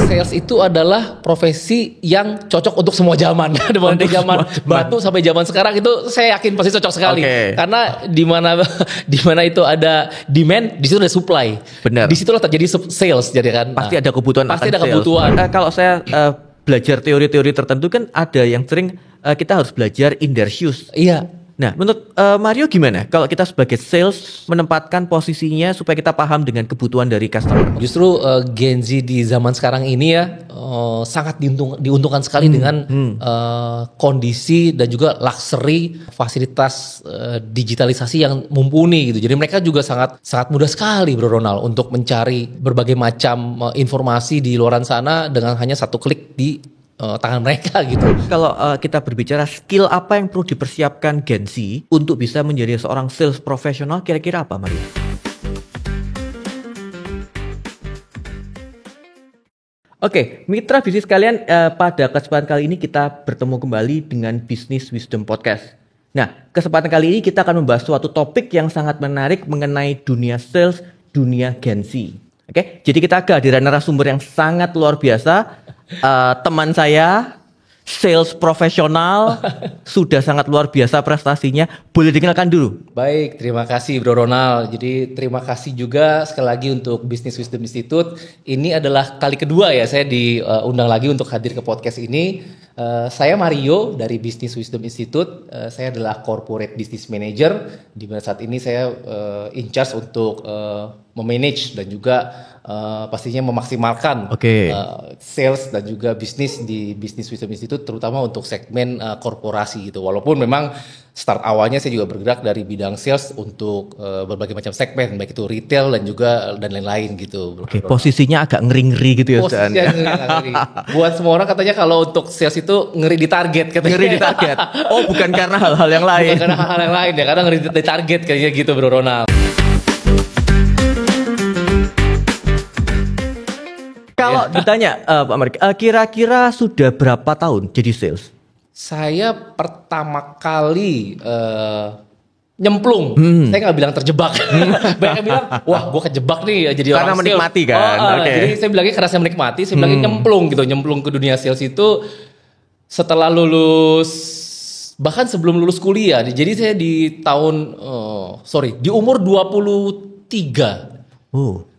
sales itu adalah profesi yang cocok untuk semua zaman. Dari zaman batu sampai zaman sekarang itu saya yakin pasti cocok sekali. Karena di mana itu ada demand, di situ ada supply. Benar. Di situlah terjadi sales, jadi kan. Pasti ada kebutuhan. Pasti ada kebutuhan. Kalau saya belajar teori-teori tertentu kan ada yang sering kita harus belajar in their shoes. Iya. Nah, menurut Mario gimana? Kalau kita sebagai sales menempatkan posisinya supaya kita paham dengan kebutuhan dari customer. Justru Gen Z di zaman sekarang ini ya sangat diuntungkan sekali dengan kondisi dan juga luxury fasilitas digitalisasi yang mumpuni gitu. Jadi mereka juga sangat mudah sekali Bro Ronald untuk mencari berbagai macam informasi di luaran sana dengan hanya satu klik di tangan mereka gitu. Kalau kita berbicara skill apa yang perlu dipersiapkan Gen Z untuk bisa menjadi seorang sales profesional, kira-kira apa Mario? Oke, mitra bisnis kalian, pada kesempatan kali ini kita bertemu kembali dengan Business Wisdom Podcast. Nah, kesempatan kali ini kita akan membahas suatu topik yang sangat menarik mengenai dunia sales, dunia Gen Z. Oke, jadi kita kehadiran narasumber yang sangat luar biasa. Teman saya sales profesional sudah sangat luar biasa prestasinya. Boleh dikenalkan dulu? Baik, terima kasih Bro Ronald. Jadi terima kasih juga sekali lagi untuk Business Wisdom Institute. Ini adalah kali kedua ya saya diundang lagi untuk hadir ke podcast ini. Saya Mario dari Business Wisdom Institute. Saya adalah Corporate Business Manager. Di mana saat ini saya in charge untuk memanage dan juga pastinya memaksimalkan sales dan juga bisnis di Business Wisdom Institute, terutama untuk segmen korporasi gitu. Walaupun memang start awalnya saya juga bergerak dari bidang sales untuk berbagai macam segmen, baik itu retail dan lain-lain gitu. Posisinya agak ngeri-ngeri gitu ya. Posisinya ngeri. Buat semua orang katanya kalau untuk sales itu ngeri di target katanya. Ngeri di target. Oh, bukan karena hal-hal yang lain. Bukan karena hal-hal yang lain ya, karena ngeri di target kayaknya gitu Bro Ronald. Kalau ditanya Pak Marik, kira-kira sudah berapa tahun jadi sales? Saya pertama kali nyemplung. Saya nggak bilang terjebak. Banyak yang bilang, wah gue kejebak nih jadi karena orang menikmati sales. kan. Jadi saya bilangnya karena saya menikmati, saya bilangnya nyemplung ke dunia sales itu setelah lulus, bahkan sebelum lulus kuliah. Jadi saya di di umur 23.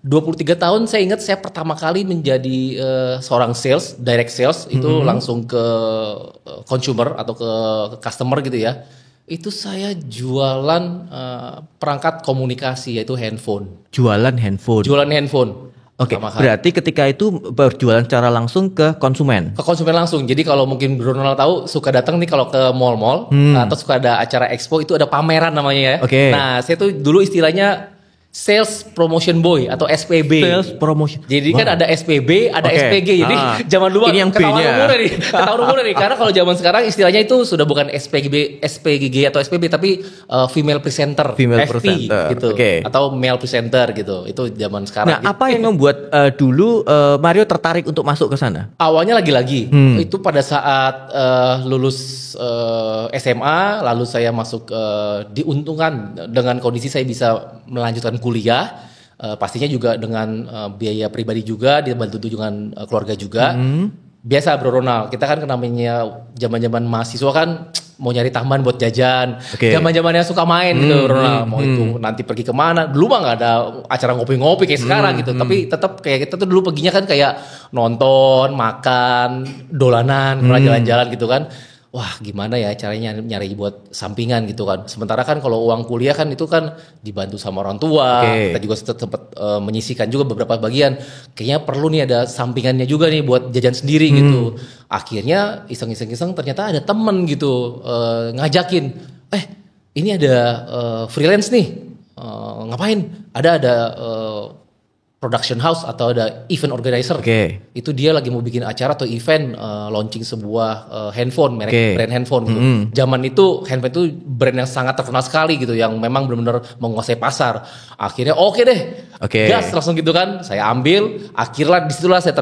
23 tahun saya ingat saya pertama kali menjadi seorang sales, direct sales itu langsung ke consumer atau ke customer gitu ya. Itu saya jualan perangkat komunikasi yaitu handphone. Jualan handphone. Oke, berarti ketika itu berjualan secara langsung ke konsumen. Ke konsumen langsung. Jadi kalau mungkin Bro Ronald tahu suka datang nih kalau ke mall-mall atau suka ada acara expo itu ada pameran namanya ya. Nah, saya tuh dulu istilahnya Sales Promotion Boy atau SPB. Sales Promotion. Jadi kan ada SPB, ada SPG. Jadi zaman dulu ini yang ketahuan umurnya nih. Karena kalau zaman sekarang istilahnya itu sudah bukan SPGG atau SPB tapi female presenter, FP gitu. Atau male presenter gitu. Itu zaman sekarang. Nah, apa yang membuat dulu Mario tertarik untuk masuk ke sana? Awalnya lagi-lagi itu pada saat lulus SMA, lalu saya masuk diuntungkan dengan kondisi saya bisa melanjutkan kuliah, pastinya juga dengan biaya pribadi juga, dibantu dengan keluarga juga. Biasa Bro Ronald, kita kan namanya zaman-zaman mahasiswa kan mau nyari tambahan buat jajan. Zaman-zamannya suka main gitu Bro Ronald, mau itu nanti pergi kemana. Dulu mah nggak ada acara ngopi-ngopi kayak sekarang gitu, tapi tetap kayak kita tuh dulu perginya kan kayak nonton, makan, dolanan, jalan-jalan gitu kan. Wah gimana ya caranya nyari buat sampingan gitu kan. Sementara kan kalau uang kuliah kan itu kan dibantu sama orang tua. Kita juga sempat menyisihkan juga beberapa bagian. Kayaknya perlu nih ada sampingannya juga nih buat jajan sendiri gitu. Akhirnya iseng-iseng ternyata ada temen gitu ngajakin. Ini ada freelance nih. Ngapain? Ada production house atau ada event organizer. Itu dia lagi mau bikin acara atau event launching sebuah handphone, merek brand handphone gitu. Zaman itu handphone itu brand yang sangat terkenal sekali gitu, yang memang benar-benar menguasai pasar. Akhirnya gas langsung gitu kan. Saya ambil, akhirnya disitulah saya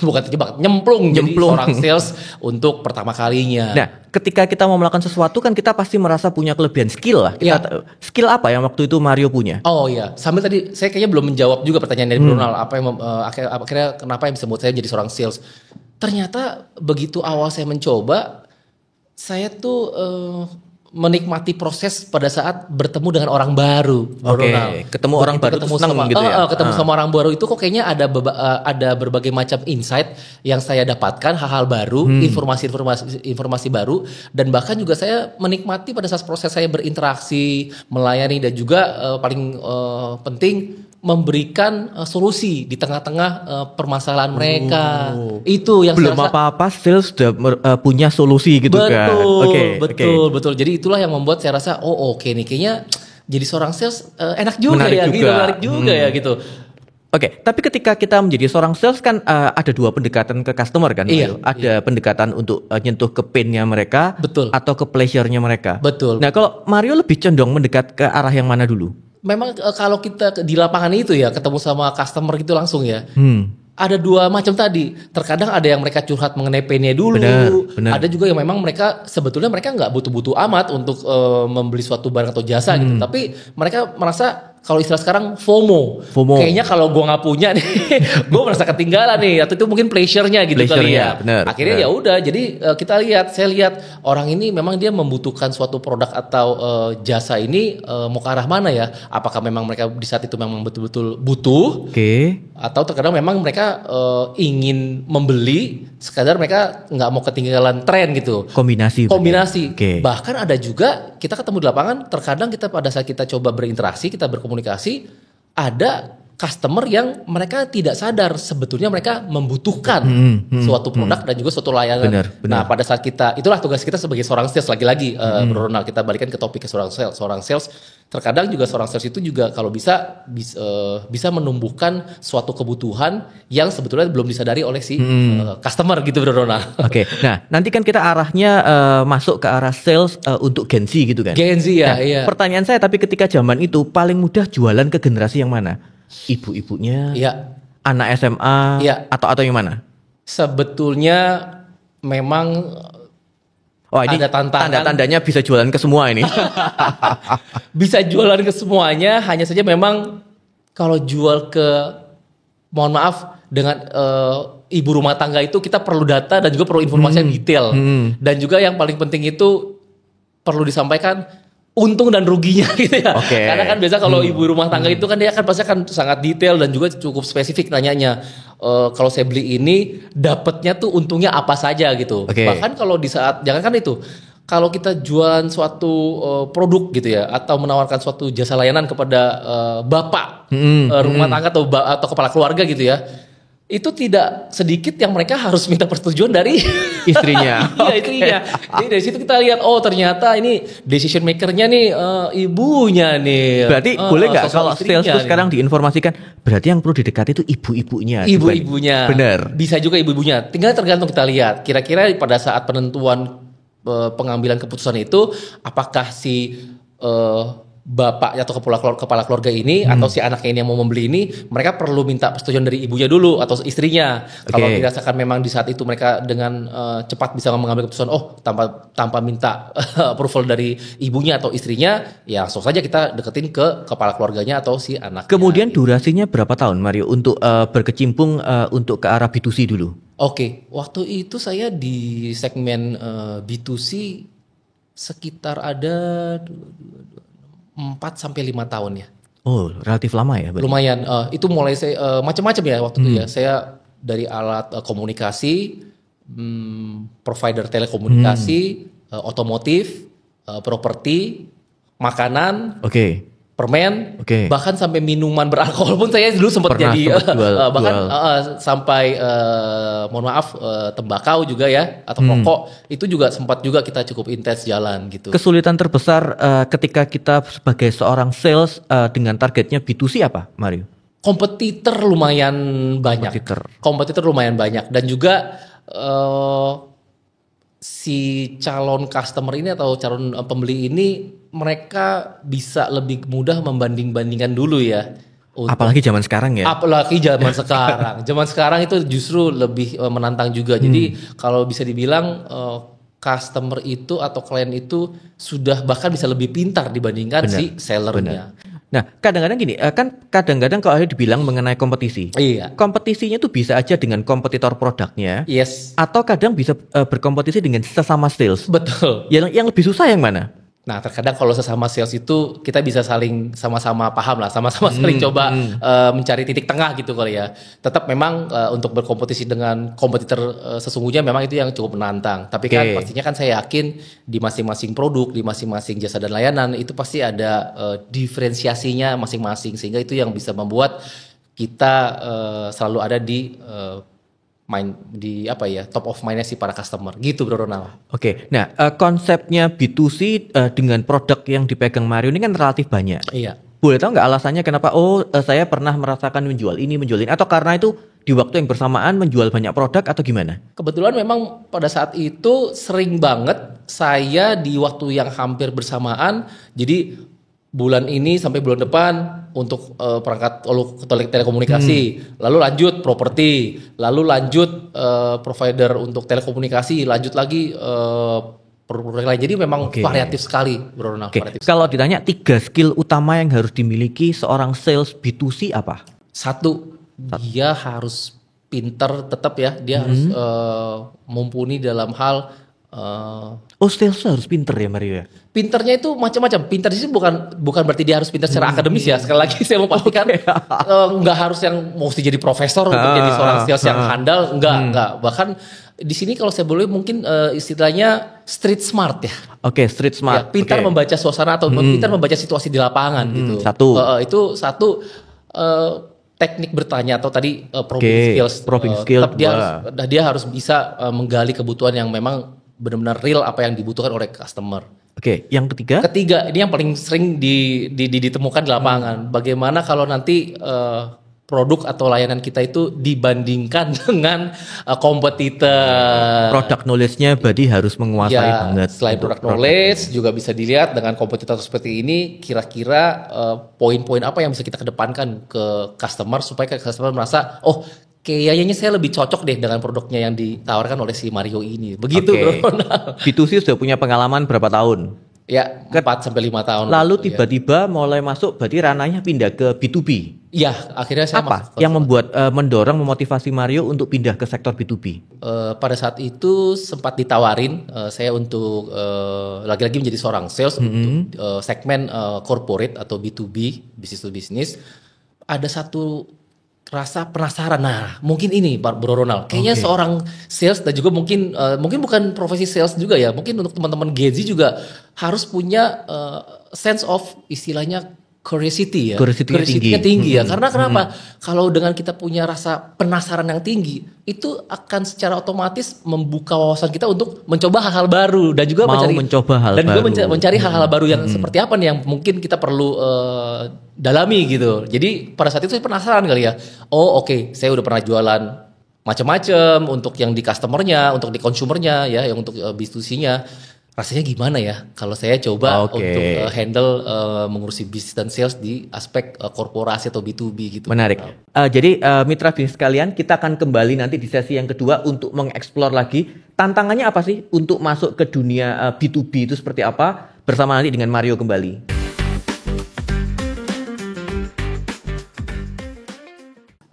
bukan terjebak, nyemplung jadi seorang sales untuk pertama kalinya. Nah, ketika kita mau melakukan sesuatu kan kita pasti merasa punya kelebihan skill lah. Skill apa yang waktu itu Mario punya? Oh iya, sambil tadi saya kayaknya belum menjawab juga pertanyaan dari Ronald, apa yang akhirnya kenapa yang bisa membuat saya menjadi seorang sales. Ternyata begitu awal saya mencoba, saya tuh menikmati proses pada saat bertemu dengan orang baru. Ketemu orang baru ketemu senang gitu ya. Ketemu sama orang baru itu kok kayaknya ada berbagai macam insight yang saya dapatkan, hal-hal baru, informasi baru, dan bahkan juga saya menikmati pada saat proses saya berinteraksi, melayani, dan juga paling penting memberikan solusi di tengah-tengah permasalahan mereka. Itu yang belum apa-apa sales sudah punya solusi gitu kan. Betul. Jadi itulah yang membuat saya rasa oke nih kayaknya jadi seorang sales enak juga, menarik juga ya gitu. Tapi ketika kita menjadi seorang sales kan ada dua pendekatan ke customer kan. Ada pendekatan untuk nyentuh ke pain-nya mereka, atau ke pleasure-nya mereka. Betul. Nah, kalau Mario lebih condong mendekat ke arah yang mana dulu? Memang kalau kita di lapangan itu ya ketemu sama customer gitu langsung ya. Ada dua macam tadi. Terkadang ada yang mereka curhat mengenai pain-nya dulu. Benar. Ada juga yang memang mereka sebetulnya mereka nggak butuh-butuh amat untuk membeli suatu barang atau jasa gitu. Tapi mereka merasa kalau istilah sekarang FOMO. Kayaknya kalau gue nggak punya nih, gue merasa ketinggalan nih. Atau itu mungkin pleasure-nya gitu kali ya. Akhirnya ya udah. Jadi saya lihat orang ini memang dia membutuhkan suatu produk atau jasa ini mau ke arah mana ya? Apakah memang mereka di saat itu memang betul-betul butuh? Atau terkadang memang mereka ingin membeli, sekadar mereka nggak mau ketinggalan tren gitu. Kombinasi. Bahkan ada juga kita ketemu di lapangan. Terkadang kita pada saat kita coba berinteraksi, kita berkomunikasi, ada customer yang mereka tidak sadar sebetulnya mereka membutuhkan suatu produk dan juga suatu layanan. Benar. Nah, pada saat itulah tugas kita sebagai seorang sales lagi-lagi, Bro Ronald, kita balikan ke topik ke seorang sales. Terkadang juga seorang sales itu juga kalau bisa menumbuhkan suatu kebutuhan yang sebetulnya belum disadari oleh si customer gitu, Bro Ronald. Nah nanti kan kita arahnya masuk ke arah sales untuk Gen Z gitu kan. Gen Z ya. Pertanyaan saya, tapi ketika zaman itu paling mudah jualan ke generasi yang mana? Ibu-ibunya, anak SMA, atau yang mana? Sebetulnya memang ini ada tanda-tandanya bisa jualan ke semua ini. Bisa jualan ke semuanya, hanya saja memang kalau jual ke, mohon maaf, dengan ibu rumah tangga itu kita perlu data dan juga perlu informasi yang detail. Dan juga yang paling penting itu perlu disampaikan untung dan ruginya gitu ya. Karena kan biasa kalau ibu rumah tangga itu kan dia kan pasti akan sangat detail dan juga cukup spesifik nanyanya. Kalau saya beli ini dapatnya tuh untungnya apa saja gitu. Bahkan kalau di saat jangankan itu, kalau kita jualan suatu produk gitu ya, atau menawarkan suatu jasa layanan kepada bapak rumah tangga atau kepala keluarga gitu ya, itu tidak sedikit yang mereka harus minta persetujuan dari istrinya. Istrinya. Jadi dari situ kita lihat, ternyata ini decision makernya nih ibunya nih. Berarti boleh nggak kalau sales itu sekarang diinformasikan, berarti yang perlu didekati itu ibu-ibunya. Ibu-ibunya. Benar. Bisa juga ibu-ibunya. Tinggal tergantung kita lihat. Kira-kira pada saat penentuan pengambilan keputusan itu, apakah si bapak atau kepala keluarga ini atau si anaknya ini yang mau membeli ini, mereka perlu minta persetujuan dari ibunya dulu atau istrinya. Kalau dirasakan memang di saat itu mereka dengan cepat bisa mengambil keputusan, tanpa minta approval dari ibunya atau istrinya, ya langsung saja kita deketin ke kepala keluarganya atau si anak. Kemudian durasinya berapa tahun, Mario, untuk berkecimpung untuk ke arah B2C dulu? Waktu itu saya di segmen B2C sekitar ada 4-5 tahun ya. Relatif lama ya. Lumayan. Itu mulai saya macam-macam ya waktu itu ya. Saya dari alat komunikasi, provider telekomunikasi, otomotif, properti, makanan, permen, bahkan sampai minuman beralkohol pun saya dulu sempat jadi bahkan sampai mohon maaf tembakau juga ya, atau rokok itu juga sempat juga kita cukup intens jalan gitu. Kesulitan terbesar ketika kita sebagai seorang sales dengan targetnya B2C apa, Mario? Kompetitor lumayan banyak dan juga si calon customer ini atau calon pembeli ini mereka bisa lebih mudah membanding-bandingkan dulu ya. Apalagi zaman sekarang ya. Zaman sekarang itu justru lebih menantang juga. Jadi kalau bisa dibilang customer itu atau klien itu sudah bahkan bisa lebih pintar dibandingkan si sellernya. Nah, kadang-kadang gini, kan kadang-kadang kalau ada dibilang mengenai kompetisi. Iya. Kompetisinya tuh bisa aja dengan kompetitor produknya. Yes. Atau kadang bisa berkompetisi dengan sesama sales. Betul. Yang lebih susah yang mana? Nah, terkadang kalau sesama sales itu kita bisa saling sama-sama paham lah, sama-sama saling coba mencari titik tengah gitu kali ya. Tetap memang untuk berkompetisi dengan kompetitor sesungguhnya memang itu yang cukup menantang. Tapi kan pastinya kan saya yakin di masing-masing produk, di masing-masing jasa dan layanan itu pasti ada diferensiasinya masing-masing, sehingga itu yang bisa membuat kita selalu ada di top of mind-nya si para customer gitu, Bro Ronald. Oke. Nah, konsepnya B2C dengan produk yang dipegang Mario ini kan relatif banyak. Iya. Boleh tahu nggak alasannya kenapa? Saya pernah merasakan menjual ini, atau karena itu di waktu yang bersamaan menjual banyak produk atau gimana? Kebetulan memang pada saat itu sering banget saya di waktu yang hampir bersamaan, jadi bulan ini sampai bulan depan untuk perangkat telekomunikasi, lalu lanjut properti, lalu lanjut provider untuk telekomunikasi, lanjut lagi produk lain. Jadi memang variatif sekali, Bro Ronald. Kalau ditanya 3 skill utama yang harus dimiliki seorang sales B2C apa? Satu, dia harus pinter tetap ya, dia harus mumpuni dalam hal sales harus pinter ya Mario ya? Pinternya itu macam-macam. Pinter sih bukan berarti dia harus pinter secara akademis ya. Sekali lagi saya mau pastikan nggak harus yang mesti jadi profesor untuk jadi seorang sales yang handal. Enggak. Bahkan di sini kalau saya boleh mungkin istilahnya street smart ya. Oke, street smart. Ya, pintar membaca suasana atau pintar membaca situasi di lapangan gitu. Itu satu teknik bertanya atau tadi probing skills. Tetap dia harus bisa menggali kebutuhan yang memang benar-benar real apa yang dibutuhkan oleh customer. Oke, yang ketiga? Ketiga, ini yang paling sering ditemukan di lapangan. Bagaimana kalau nanti produk atau layanan kita itu dibandingkan dengan kompetitor. Product knowledge-nya berarti harus menguasai banget. Selain product knowledge juga bisa dilihat dengan kompetitor seperti ini, kira-kira poin-poin apa yang bisa kita kedepankan ke customer supaya customer merasa kayaknya saya lebih cocok deh dengan produknya yang ditawarkan oleh si Mario ini. Begitu, Bro. B2C sudah punya pengalaman berapa tahun? Ya, 4-5 tahun. Lalu tiba-tiba mulai masuk, berarti ranahnya pindah ke B2B. Ya, akhirnya saya masuk. Yang membuat mendorong, memotivasi Mario untuk pindah ke sektor B2B? Pada saat itu sempat ditawarin saya untuk lagi-lagi menjadi seorang sales untuk segmen corporate atau B2B, business to business. Ada satu rasa penasaran. Nah, mungkin ini Pak Bro Ronald. Kayaknya seorang sales dan juga mungkin bukan profesi sales juga ya. Mungkin untuk teman-teman Gen Z juga harus punya sense of istilahnya curiosity ya. Curiosity-nya tinggi ya. Karena kenapa? Kalau dengan kita punya rasa penasaran yang tinggi, itu akan secara otomatis membuka wawasan kita untuk mencoba hal-hal baru dan juga mencari hal-hal baru yang seperti apa nih yang mungkin kita perlu dalami gitu. Jadi pada saat itu saya penasaran kali ya. Saya udah pernah jualan macam-macam untuk yang di customernya, untuk di consumernya ya, yang untuk B2C-nya. Rasanya gimana ya kalau saya coba untuk handle mengurusi bisnis dan sales di aspek korporasi atau B2B gitu. Menarik. Jadi mitra bisnis sekalian, kita akan kembali nanti di sesi yang kedua untuk mengeksplor lagi tantangannya apa sih untuk masuk ke dunia B2B itu seperti apa, bersama nanti dengan Mario kembali.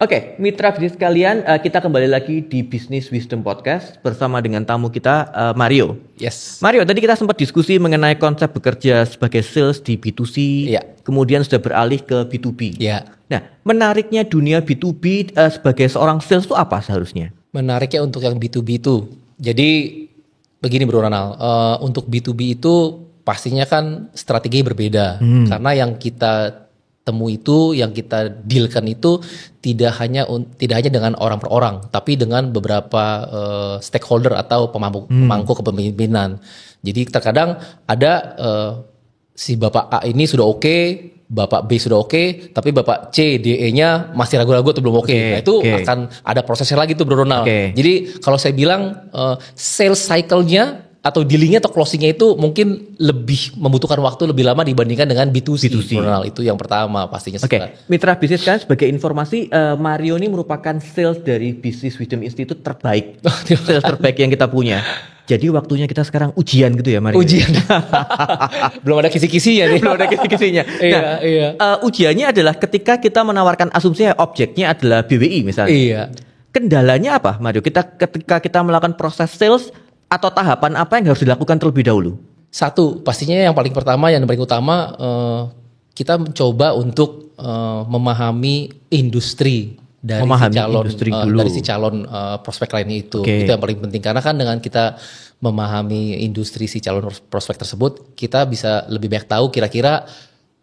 Oke, mitra bisnis sekalian, kita kembali lagi di Business Wisdom Podcast bersama dengan tamu kita, Mario. Yes. Mario, tadi kita sempat diskusi mengenai konsep bekerja sebagai sales di B2C, kemudian sudah beralih ke B2B. Nah, menariknya dunia B2B sebagai seorang sales itu apa seharusnya? Menariknya untuk yang B2B itu, jadi begini Bro Ronald, untuk B2B itu pastinya kan strategi berbeda, karena yang kita temu itu, yang kita dealkan itu tidak hanya dengan orang per orang, tapi dengan beberapa stakeholder atau pemangku kepemimpinan. Jadi terkadang ada si Bapak A ini sudah oke, Bapak B sudah oke, tapi Bapak C, D, E-nya masih ragu-ragu atau belum oke. Nah itu akan ada prosesnya lagi tuh Bro Ronald. Jadi kalau saya bilang sales cycle-nya atau dealingnya atau closingnya itu mungkin lebih membutuhkan waktu lebih lama dibandingkan dengan B2C. Ronald, itu yang pertama pastinya. Mitra bisnis kan sebagai informasi, Mario ini merupakan sales dari Business Wisdom Institute terbaik. Sales terbaik yang kita punya. Jadi waktunya kita sekarang ujian gitu ya, Mario? Ujian. Belum ada kisi-kisinya nih. Belum ada kisi-kisinya. Ujiannya adalah ketika kita menawarkan asumsi objeknya adalah BWI misalnya. Iya. Kendalanya apa, Mario? Ketika kita melakukan proses sales atau tahapan apa yang harus dilakukan terlebih dahulu? Satu, pastinya yang paling pertama, yang paling utama, kita mencoba untuk memahami industri dari si calon prospek lainnya itu. Itu yang paling penting, karena kan dengan kita memahami industri si calon prospek tersebut, kita bisa lebih banyak tahu kira-kira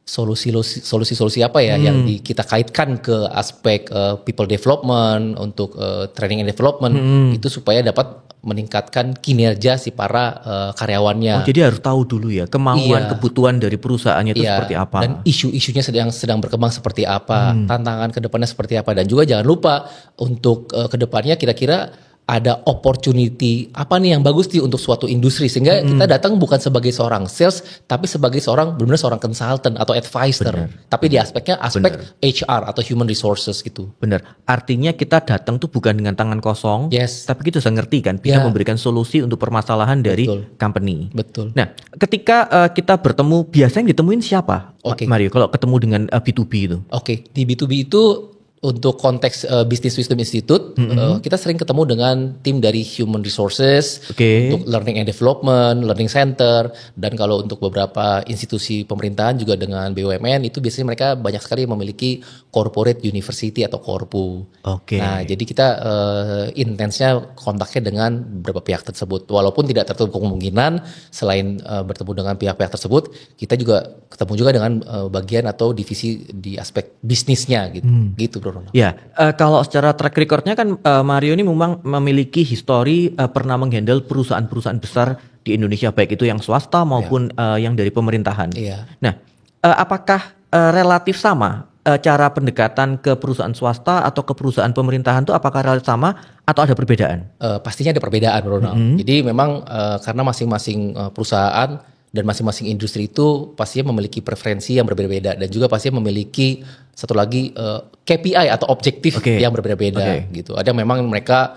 solusi apa ya yang kita kaitkan ke aspek people development, untuk training and development, itu supaya dapat meningkatkan kinerja si para karyawannya. Jadi harus tahu dulu ya kemauan, kebutuhan dari perusahaannya itu seperti apa. Dan isu-isunya sedang berkembang seperti apa, tantangan kedepannya seperti apa, dan juga jangan lupa untuk kedepannya kira-kira ada opportunity apa nih yang bagus nih untuk suatu industri, sehingga kita datang bukan sebagai seorang sales, tapi sebagai benar-benar seorang consultant atau advisor. Tapi di aspek HR atau human resources gitu. Benar. Artinya kita datang tuh bukan dengan tangan kosong, tapi kita bisa ngerti kan, bisa memberikan solusi untuk permasalahan dari company. Betul. Nah, ketika kita bertemu, biasanya ditemuin siapa, Mario? Kalau ketemu dengan B2B itu? Di B2B itu, untuk konteks Business Wisdom Institute, kita sering ketemu dengan tim dari Human Resources, untuk Learning and Development, Learning Center, dan kalau untuk beberapa institusi pemerintahan juga dengan BUMN, itu biasanya mereka banyak sekali memiliki Corporate University atau Korpu. Nah, jadi kita intensnya kontaknya dengan beberapa pihak tersebut. Walaupun tidak tertutup kemungkinan selain bertemu dengan pihak-pihak tersebut, kita juga ketemu juga dengan bagian atau divisi di aspek bisnisnya gitu bro. Ya, kalau secara track recordnya kan Mario ini memang memiliki histori pernah menghandle perusahaan-perusahaan besar di Indonesia, baik itu yang swasta maupun yang dari pemerintahan. Nah, apakah relatif sama cara pendekatan ke perusahaan swasta atau ke perusahaan pemerintahan itu, apakah relatif sama atau ada perbedaan? Pastinya ada perbedaan, Ronald. Jadi memang karena masing-masing perusahaan dan masing-masing industri itu pastinya memiliki preferensi yang berbeda-beda, dan juga pastinya memiliki satu lagi KPI atau objektif yang berbeda-beda gitu. Ada memang mereka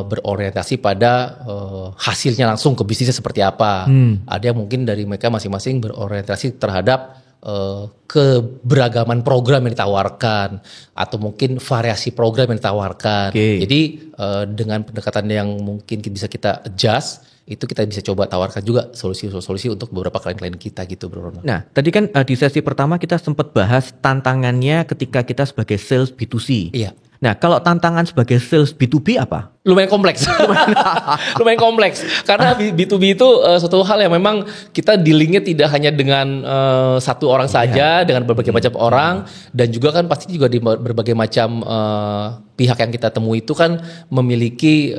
berorientasi pada hasilnya langsung ke bisnisnya seperti apa. Ada yang mungkin dari mereka masing-masing berorientasi terhadap keberagaman program yang ditawarkan, atau mungkin variasi program yang ditawarkan. Jadi dengan pendekatan yang mungkin bisa kita adjust, itu kita bisa coba tawarkan juga solusi-solusi untuk beberapa klien-klien kita gitu, bro. Nah, tadi kan di sesi pertama kita sempat bahas tantangannya ketika kita sebagai sales B2C. Iya. Nah, kalau tantangan sebagai sales B2B apa? Lumayan kompleks. Lumayan kompleks. Karena B2B itu suatu hal yang memang kita dealingnya tidak hanya dengan satu orang saja, dengan berbagai macam orang, dan juga kan pasti juga di berbagai macam pihak yang kita temui itu kan memiliki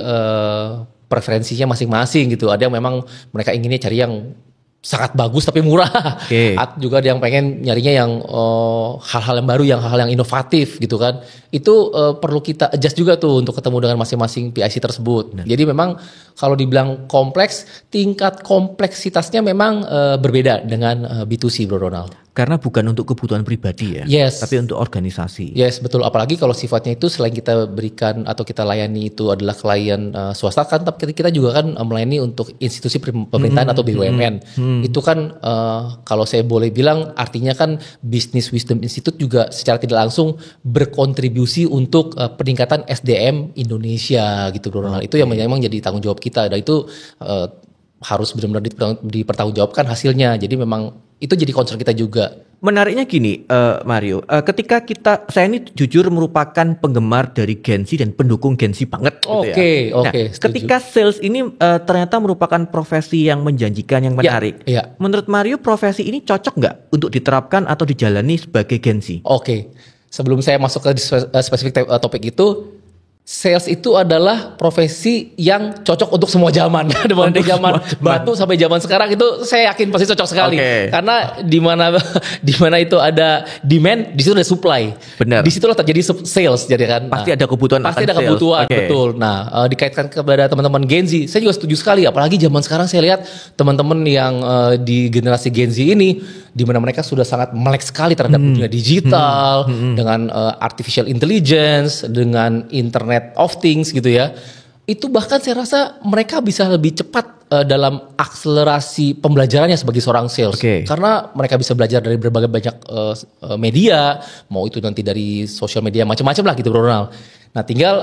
preferensinya masing-masing gitu. Ada yang memang mereka inginnya cari yang sangat bagus tapi murah. Juga ada yang pengen nyarinya yang hal-hal yang baru, hal-hal yang inovatif gitu kan. Itu perlu kita adjust juga tuh untuk ketemu dengan masing-masing PIC tersebut. Jadi memang kalau dibilang kompleks, tingkat kompleksitasnya memang berbeda dengan B2C, Bro Ronald. Karena bukan untuk kebutuhan pribadi ya, tapi untuk organisasi. Yes, betul. Apalagi kalau sifatnya itu selain kita berikan atau kita layani itu adalah klien swasta kan, tapi kita juga kan melayani untuk institusi pemerintahan atau BUMN. Itu kan kalau saya boleh bilang artinya kan Business Wisdom Institute juga secara tidak langsung berkontribusi untuk peningkatan SDM Indonesia gitu, Bro Ronald. Itu yang memang jadi tanggung jawab kita, dan itu harus benar-benar dipertanggungjawabkan hasilnya. Jadi memang itu jadi concern kita juga. Menariknya gini, Mario, ketika saya ini jujur merupakan penggemar dari Gensi dan pendukung Gensi banget. Ketika sales ini ternyata merupakan profesi yang menjanjikan, yang menarik. Menurut Mario, profesi ini cocok nggak untuk diterapkan atau dijalani sebagai Gensi? Sebelum saya masuk ke spesifik topik itu, sales itu adalah profesi yang cocok untuk semua zaman. Dari zaman batu sampai zaman sekarang itu saya yakin pasti cocok sekali. Karena di mana itu ada demand, di situ ada supply. Benar. Di situlah terjadi sales, jadi kan. Pasti ada kebutuhan. Pasti ada kebutuhan, betul. Nah, dikaitkan kepada teman-teman Gen Z, saya juga setuju sekali. Apalagi zaman sekarang saya lihat teman-teman yang di generasi Gen Z ini, di mana mereka sudah sangat melek sekali terhadap dunia digital, dengan artificial intelligence, dengan internet of things gitu ya. Itu bahkan saya rasa mereka bisa lebih cepat dalam akselerasi pembelajarannya sebagai seorang sales. Karena mereka bisa belajar dari berbagai banyak media, mau itu nanti dari sosial media macam-macam lah gitu Bro Ronald. Nah tinggal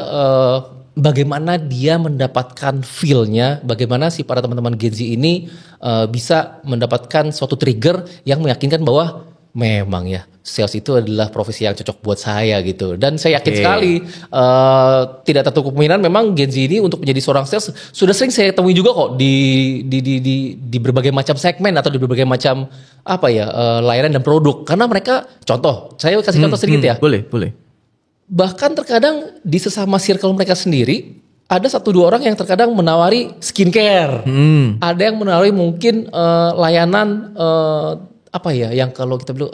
bagaimana dia mendapatkan feel-nya, bagaimana si para teman-teman Gen Z ini bisa mendapatkan suatu trigger yang meyakinkan bahwa memang ya sales itu adalah profesi yang cocok buat saya gitu. Dan saya yakin sekali tidak tertutup kemungkinan memang Gen Z ini untuk menjadi seorang sales sudah sering saya temui juga kok di berbagai macam segmen atau di berbagai macam layanan dan produk. Karena mereka saya kasih contoh sedikit ya. Boleh. Bahkan terkadang di sesama circle mereka sendiri ada 1-2 orang yang terkadang menawari skincare. Ada yang menawari mungkin layanan yang kalau kita bilang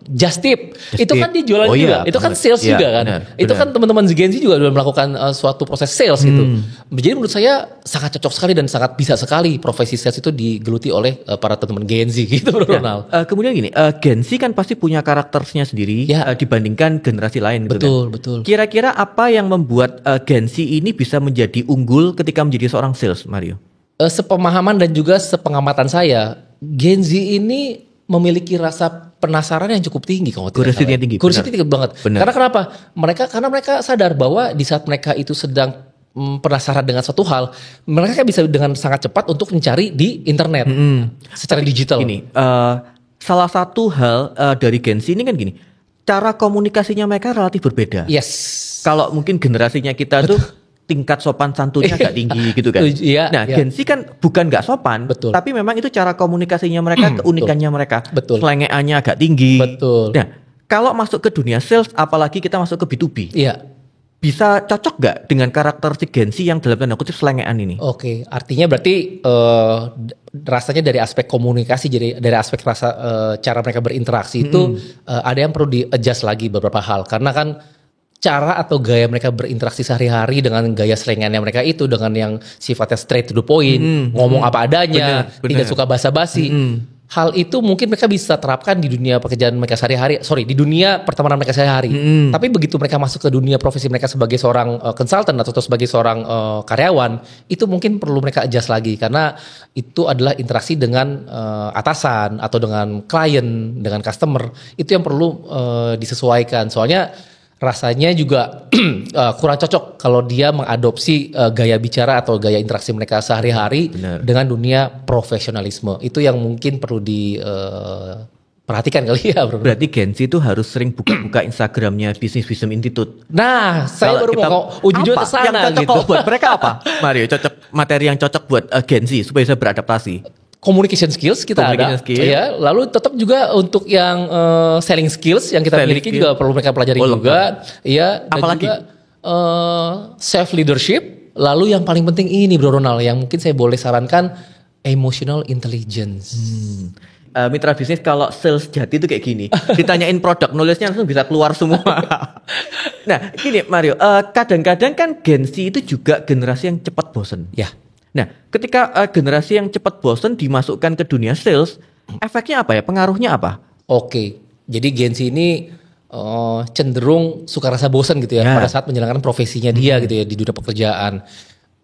Just Tip. Itu kan dijualan juga. Itu kan sales juga kan. Itu kan teman-teman Gen Z juga sudah melakukan suatu proses sales gitu. Jadi menurut saya sangat cocok sekali dan sangat bisa sekali profesi sales itu digeluti oleh para teman-teman Gen Z gitu Bro Ronald. Kemudian gini, Gen Z kan pasti punya karakternya sendiri dibandingkan generasi lain gitu. Betul. Kira-kira apa yang membuat Gen Z ini bisa menjadi unggul ketika menjadi seorang sales, Mario? Sepemahaman dan juga sepengamatan saya, Gen Z ini memiliki rasa penasaran yang cukup tinggi kalau tidak salah. Curiosity tinggi banget. Karena kenapa? Karena mereka sadar bahwa di saat mereka itu sedang penasaran dengan suatu hal, mereka bisa dengan sangat cepat untuk mencari di internet secara digital. Salah satu hal dari Gen Z ini kan gini, cara komunikasinya mereka relatif berbeda. Yes. Kalau mungkin generasinya kita tuh tingkat sopan santunnya agak tinggi gitu kan. Gen Z kan bukan gak sopan, tapi memang itu cara komunikasinya mereka, keunikannya mereka. Selengeannya agak tinggi. Nah, kalau masuk ke dunia sales, apalagi kita masuk ke B2B. Bisa cocok gak dengan karakter si Gen Z yang dalam tanda kutip selengean ini? Oke, artinya berarti rasanya dari aspek komunikasi, jadi dari aspek cara mereka berinteraksi itu ada yang perlu di-adjust lagi beberapa hal. Karena kan cara atau gaya mereka berinteraksi sehari-hari dengan gaya selengannya mereka itu dengan yang sifatnya straight to the point, ngomong apa adanya, tidak suka basa-basi. Hal itu mungkin mereka bisa terapkan di dunia pekerjaan mereka sehari-hari, di dunia pertemanan mereka sehari-hari. Tapi begitu mereka masuk ke dunia profesi mereka sebagai seorang konsultan atau sebagai seorang karyawan, itu mungkin perlu mereka adjust lagi karena itu adalah interaksi dengan atasan atau dengan klien, dengan customer. Itu yang perlu disesuaikan. Soalnya rasanya juga kurang cocok kalau dia mengadopsi gaya bicara atau gaya interaksi mereka sehari-hari dengan dunia profesionalisme. Itu yang mungkin perlu diperhatikan kali ya Bro. Berarti Gen Z itu harus sering buka-buka Instagramnya Business Wisdom Institute. Nah, saya baru mau ujung ke sana yang cocok gitu. Buat mereka apa? Mario, materi yang cocok buat Gen Z supaya bisa beradaptasi. Communication skills kita ada, ya. Lalu tetap juga untuk yang selling skills yang kita miliki juga perlu mereka pelajari juga, ya. Dan apalagi juga self leadership. Lalu yang paling penting ini Bro Ronald, yang mungkin saya boleh sarankan emotional intelligence. Mitra bisnis kalau sales jati itu kayak gini, ditanyain produk knowledge-nya langsung bisa keluar semua. Nah, gini Mario, kadang-kadang kan Gen Z itu juga generasi yang cepat bosen. Ya. Nah, ketika generasi yang cepat bosen dimasukkan ke dunia sales, efeknya apa ya? Pengaruhnya apa? Oke, jadi Gen Z ini cenderung suka rasa bosan gitu ya pada saat menjalankan profesinya dia gitu ya di dunia pekerjaan.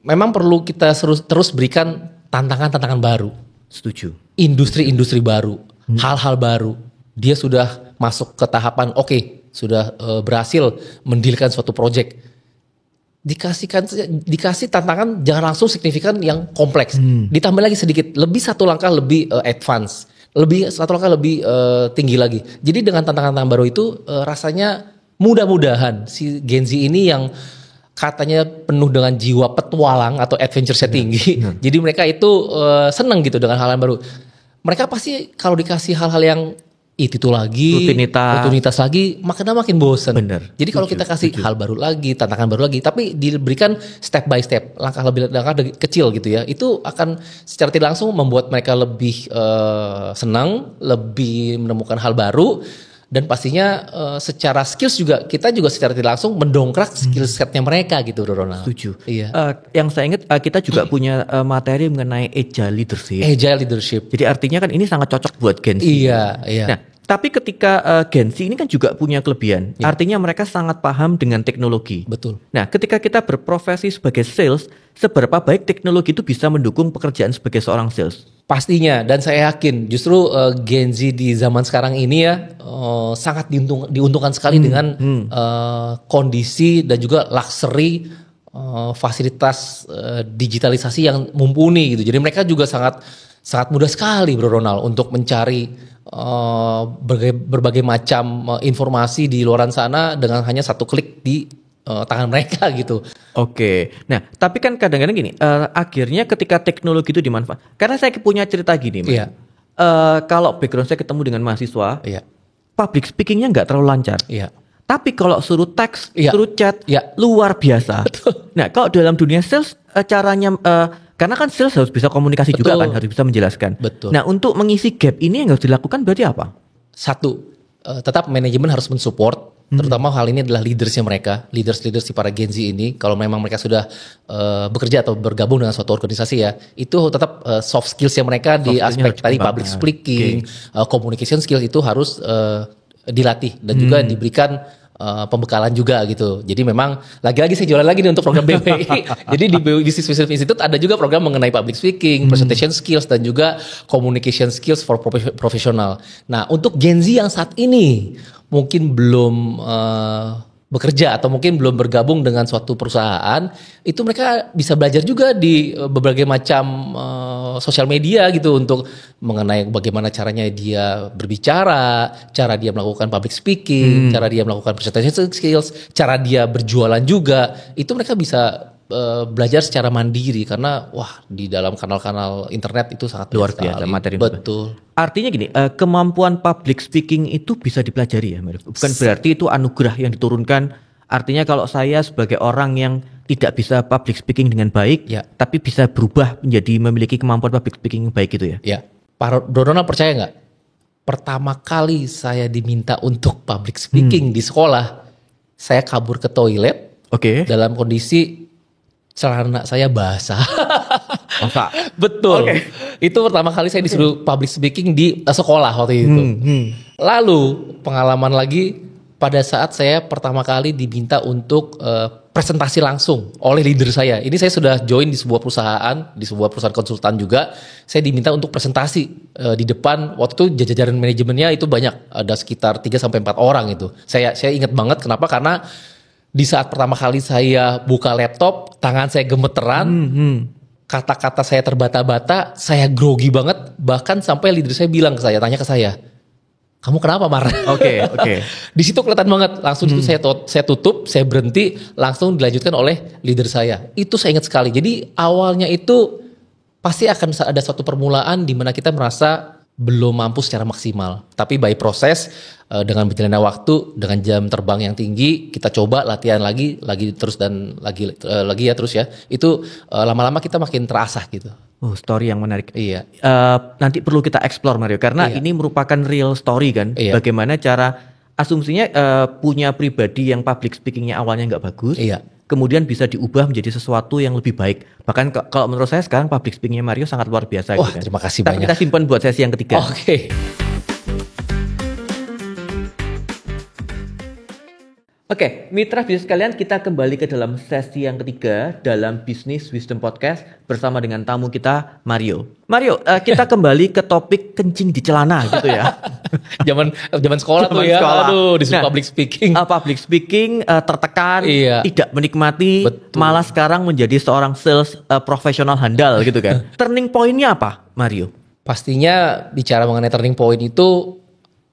Memang perlu kita terus berikan tantangan-tantangan baru. Setuju. Industri-industri baru, hal-hal baru. Dia sudah masuk ke tahapan sudah berhasil mendilkan suatu project. Dikasih tantangan jangan langsung signifikan yang kompleks. Ditambah lagi sedikit, lebih satu langkah lebih advance, satu langkah lebih tinggi lagi. Jadi dengan tantangan baru itu rasanya mudah-mudahan si Gen Z ini yang katanya penuh dengan jiwa petualang atau adventure-nya tinggi. Jadi mereka itu senang gitu dengan hal-hal baru. Mereka pasti kalau dikasih hal-hal yang itu lagi, rutinitas lagi, makin bosan. Jadi kalau kita kasih hal baru lagi, tantangan baru lagi, tapi diberikan step by step, langkah kecil gitu ya, itu akan secara tidak langsung membuat mereka lebih senang, lebih menemukan hal baru, dan pastinya secara skills juga kita juga secara tidak langsung mendongkrak skill setnya mereka gitu, Ronald. Setuju. Iya. Yang saya ingat kita juga punya materi mengenai agile leadership. Agile leadership. Jadi artinya kan ini sangat cocok buat Gen Z. Iya. Nah, Tapi ketika Gen Z ini kan juga punya kelebihan. Ya. Artinya mereka sangat paham dengan teknologi. Betul. Nah, ketika kita berprofesi sebagai sales, seberapa baik teknologi itu bisa mendukung pekerjaan sebagai seorang sales? Pastinya, dan saya yakin justru Gen Z di zaman sekarang ini ya sangat diuntungkan sekali dengan kondisi dan juga luxury fasilitas digitalisasi yang mumpuni gitu. Jadi mereka juga sangat mudah sekali Bro Ronald untuk mencari berbagai macam informasi di luaran sana dengan hanya satu klik di tangan mereka gitu. Oke, nah tapi kan kadang-kadang gini, akhirnya ketika teknologi itu dimanfaatkan, karena saya punya cerita gini, Mas. Iya. Kalau background saya ketemu dengan mahasiswa, Iya. public speakingnya nggak terlalu lancar. Iya. Tapi kalau suruh teks, Iya. suruh chat, Iya. luar biasa. Nah, kalau dalam dunia sales, caranya, karena kan sales harus bisa komunikasi juga kan, harus bisa menjelaskan. Betul. Nah, untuk mengisi gap ini yang harus dilakukan berarti apa? Satu, tetap manajemen harus mensupport, terutama hal ini adalah leadersnya mereka, leaders si para Gen Z ini. Kalau memang mereka sudah bekerja atau bergabung dengan suatu organisasi ya, itu tetap soft skillsnya mereka di aspek tadi public speaking, communication skills itu harus dilatih dan juga diberikan pembekalan juga gitu. Jadi memang lagi-lagi saya jualan lagi nih untuk program BWI. Jadi di BWI Business Wisdom Institute ada juga program mengenai public speaking, presentation skills dan juga communication skills for professional. Nah, untuk Gen Z yang saat ini mungkin belum bekerja atau mungkin belum bergabung dengan suatu perusahaan, itu mereka bisa belajar juga di berbagai macam sosial media gitu untuk mengenai bagaimana caranya dia berbicara, cara dia melakukan public speaking, cara dia melakukan presentation skills, cara dia berjualan juga. Itu mereka bisa belajar secara mandiri karena wah di dalam kanal-kanal internet itu sangat Luar biasa materi. Betul. Artinya gini, kemampuan public speaking itu bisa dipelajari ya, Marif? Bukan berarti itu anugerah yang diturunkan. Artinya kalau saya sebagai orang yang tidak bisa public speaking dengan baik, Ya. tapi bisa berubah menjadi memiliki kemampuan public speaking yang baik gitu ya? Ya, Pak Donald percaya nggak? Pertama kali saya diminta untuk public speaking di sekolah, saya kabur ke toilet Oke. dalam kondisi celana saya basah. Masa? Betul. Itu pertama kali saya disuruh public speaking di sekolah waktu itu. Lalu pengalaman lagi pada saat saya pertama kali diminta untuk presentasi langsung oleh leader saya. Ini saya sudah join di sebuah perusahaan konsultan juga. Saya diminta untuk presentasi di depan. Waktu itu jajaran manajemennya itu banyak, ada sekitar 3-4 orang itu. Saya ingat banget kenapa? Karena di saat pertama kali saya buka laptop, tangan saya gemeteran, kata-kata saya terbata-bata, saya grogi banget. Bahkan sampai leader saya bilang ke saya, tanya ke saya, kamu kenapa Mar? Oke. Di situ kelihatan banget. Langsung itu saya tutup, saya berhenti, langsung dilanjutkan oleh leader saya. Itu saya ingat sekali. Jadi awalnya itu pasti akan ada suatu permulaan di mana kita merasa belum mampu secara maksimal. Tapi by proses, dengan berjalannya waktu, dengan jam terbang yang tinggi, kita coba latihan lagi terus dan lagi ya terus ya. Itu lama-lama kita makin terasah gitu. Oh, story yang menarik. Iya. Nanti perlu kita explore Mario, karena Iya. ini merupakan real story kan. Iya. Bagaimana cara asumsinya punya pribadi yang public speakingnya awalnya nggak bagus. Iya. Kemudian bisa diubah menjadi sesuatu yang lebih baik. Bahkan kalau menurut saya sekarang public speakingnya Mario sangat luar biasa. Wah, gitu kan. terima kasih Tapi banyak. kita simpan buat sesi yang ketiga. Oke. Oke, mitra bisnis sekalian, kita kembali ke dalam sesi yang ketiga dalam Business Wisdom Podcast bersama dengan tamu kita Mario. Mario, kita kembali ke topik kencing di celana gitu ya. Zaman sekolah tuh ya. Sekolah. Aduh, disuruh Nah, public speaking. Public speaking tertekan, Iya. tidak menikmati, Betul. malah sekarang menjadi seorang sales profesional handal gitu kan. Turning point-nya apa, Mario? Pastinya bicara mengenai turning point itu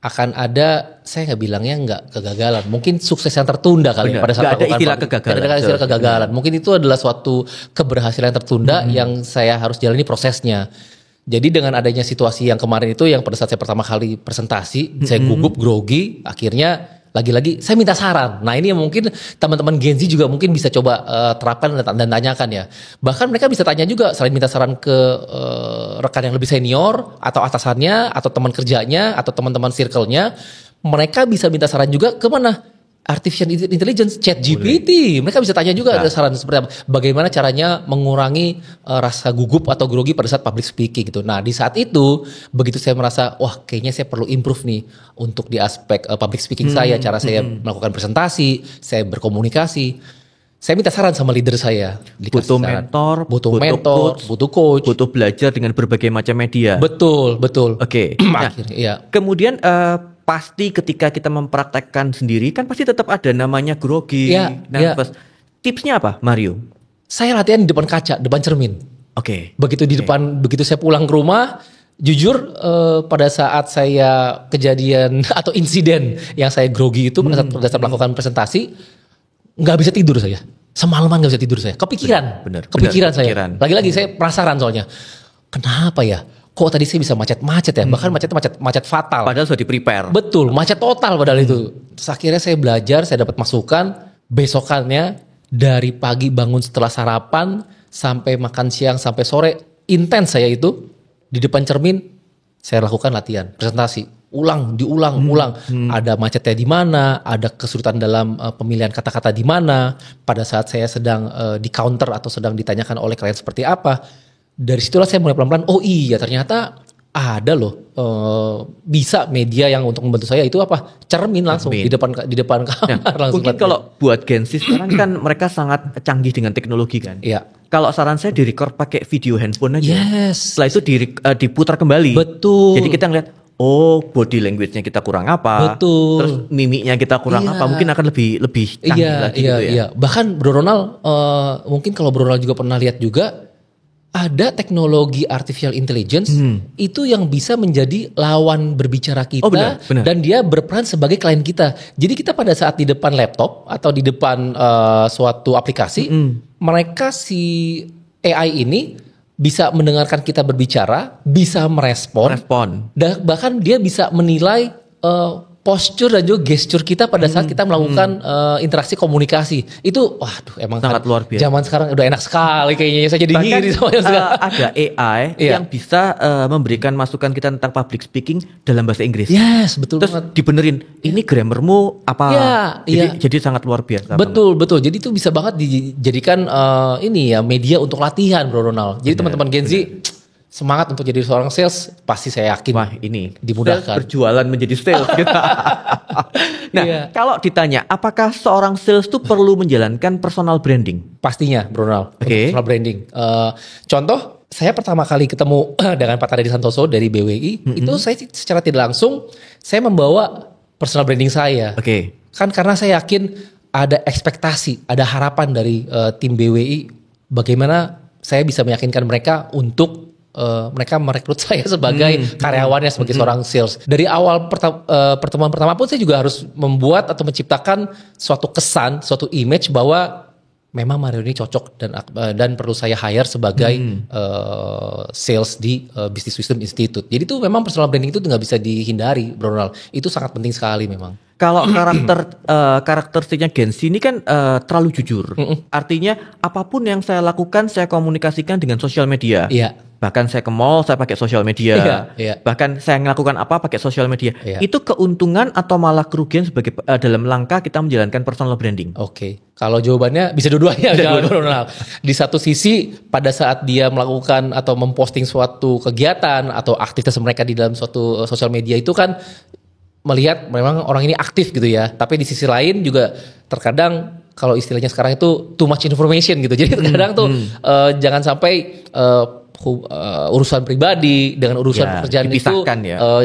akan ada, saya nggak bilangnya nggak kegagalan, mungkin sukses yang tertunda kali Benar. pada saat Nggak ada melakukan istilah public- kegagalan. nggak ada istilah kegagalan. Mungkin itu adalah suatu keberhasilan yang tertunda yang saya harus jalani prosesnya. Jadi dengan adanya situasi yang kemarin itu, yang pada saat saya pertama kali presentasi, saya gugup, grogi, akhirnya lagi-lagi saya minta saran. Nah ini yang mungkin teman-teman Gen Z juga mungkin bisa coba terapkan dan tanyakan ya. Bahkan mereka bisa tanya juga, selain minta saran ke rekan yang lebih senior, atau atasannya, atau teman kerjanya, atau teman-teman circle-nya, mereka bisa minta saran juga ke mana? artificial intelligence, ChatGPT. Mereka bisa tanya juga ada saran seperti apa. Bagaimana caranya mengurangi rasa gugup atau grogi pada saat public speaking gitu. Nah, di saat itu begitu saya merasa wah kayaknya saya perlu improve nih untuk di aspek public speaking saya, cara saya melakukan presentasi, saya berkomunikasi. Saya minta saran sama leader saya. Butuh mentor, butuh coach, butuh belajar dengan berbagai macam media. Betul. Oke. Nah, kemudian pasti ketika kita mempraktekkan sendiri kan pasti tetap ada namanya grogi, nervous. Tipsnya apa, Mario? Saya latihan di depan kaca, depan cermin. Oke. Begitu saya pulang ke rumah, jujur pada saat saya kejadian atau insiden yang saya grogi itu pada saat melakukan presentasi, nggak bisa tidur saya. Semalaman nggak bisa tidur saya. Kepikiran saya. Lagi-lagi saya penasaran soalnya. Kenapa ya? Kok tadi saya bisa macet ya? Bahkan macet fatal. Padahal sudah di-prepare. Betul, macet total padahal itu. Terus akhirnya saya belajar, saya dapat masukan. Besokannya dari pagi bangun setelah sarapan sampai makan siang sampai sore intens saya itu di depan cermin saya lakukan latihan presentasi. Diulang. Ada macetnya di mana, ada kesulitan dalam pemilihan kata-kata di mana. Pada saat saya sedang di counter atau sedang ditanyakan oleh klien seperti apa. Dari situlah saya mulai pelan-pelan, oh iya ternyata ada loh bisa media yang untuk membantu saya itu apa? Cermin langsung di depan kamar langsung. Mungkin kalau buat Gen Z sekarang kan mereka sangat canggih dengan teknologi kan. Iya. Kalau saran saya direcord pakai video handphone aja. Yes. Setelah itu diputar kembali. Betul. Jadi kita ngeliat body language-nya kita kurang apa. Betul. Terus mimiknya kita kurang apa. Mungkin akan lebih canggih lagi gitu ya. Iya. Bahkan Bro Ronald mungkin kalau Bro Ronald juga pernah lihat juga ada teknologi artificial intelligence itu yang bisa menjadi lawan berbicara kita benar. Dan dia berperan sebagai klien kita. Jadi kita pada saat di depan laptop atau di depan suatu aplikasi, mereka si AI ini bisa mendengarkan kita berbicara, bisa merespon. Dan bahkan dia bisa menilai postur dan juga gesture kita pada saat kita melakukan interaksi komunikasi. Itu waduh emang sangat luar biasa. Zaman sekarang udah enak sekali kayaknya. Saya jadi ngiri sama ada AI yang bisa memberikan masukan kita tentang public speaking dalam bahasa Inggris. Yes, betul. Terus dibenerin, ini grammarmu apa? Jadi sangat luar biasa. Betul. Jadi itu bisa banget dijadikan media untuk latihan, Bro Ronald. Jadi teman-teman Gen Z semangat untuk jadi seorang sales, pasti saya yakin. Wah, ini dimudahkan. Berjualan menjadi sales. Nah, kalau ditanya, apakah seorang sales itu perlu menjalankan personal branding? Pastinya, Bro Ronald. Personal branding. Contoh, saya pertama kali ketemu dengan Pak Taredi Santoso dari BWI, itu saya secara tidak langsung saya membawa personal branding saya. Kan karena saya yakin ada ekspektasi, ada harapan dari tim BWI, bagaimana saya bisa meyakinkan mereka untuk mereka merekrut saya sebagai karyawannya sebagai seorang sales. Dari awal pertemuan pertama pun saya juga harus membuat atau menciptakan suatu kesan, suatu image bahwa memang Mario ini cocok dan perlu saya hire sebagai sales di Business Wisdom Institute. Jadi itu memang personal branding itu nggak bisa dihindari, Bro Ronald. Itu sangat penting sekali memang. Kalau karakteristiknya Gen Z ini kan terlalu jujur. Artinya apapun yang saya lakukan saya komunikasikan dengan sosial media. Bahkan saya ke mall saya pakai sosial media. Bahkan saya melakukan apa pakai sosial media. Itu keuntungan atau malah kerugian sebagai dalam langkah kita menjalankan personal branding? Kalau jawabannya bisa dua-duanya. Di satu sisi pada saat dia melakukan atau memposting suatu kegiatan atau aktivitas mereka di dalam suatu sosial media itu kan melihat memang orang ini aktif gitu ya. Tapi di sisi lain juga terkadang kalau istilahnya sekarang itu too much information gitu. Jadi terkadang tuh jangan sampai urusan pribadi dengan urusan pekerjaan itu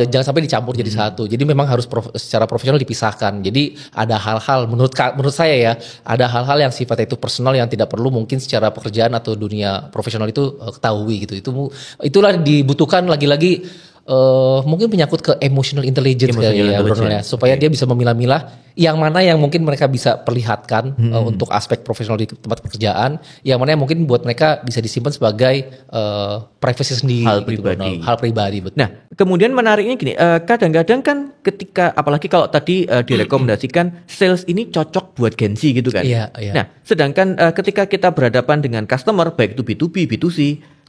jangan sampai dicampur jadi satu. Jadi memang harus secara profesional dipisahkan. Jadi ada hal-hal menurut saya ya, ada hal-hal yang sifatnya itu personal yang tidak perlu mungkin secara pekerjaan atau dunia profesional itu ketahui gitu. Itulah dibutuhkan lagi-lagi mungkin menyangkut ke emotional intelligence ya, supaya dia bisa memilah-milah yang mana yang mungkin mereka bisa perlihatkan untuk aspek profesional di tempat pekerjaan, yang mana yang mungkin buat mereka bisa disimpan sebagai privacy sendiri, hal pribadi. Betul. Nah, kemudian menariknya gini, kadang-kadang kan ketika apalagi kalau tadi direkomendasikan sales ini cocok buat Gen Z gitu kan. Nah, sedangkan ketika kita berhadapan dengan customer baik itu B2B, B2C,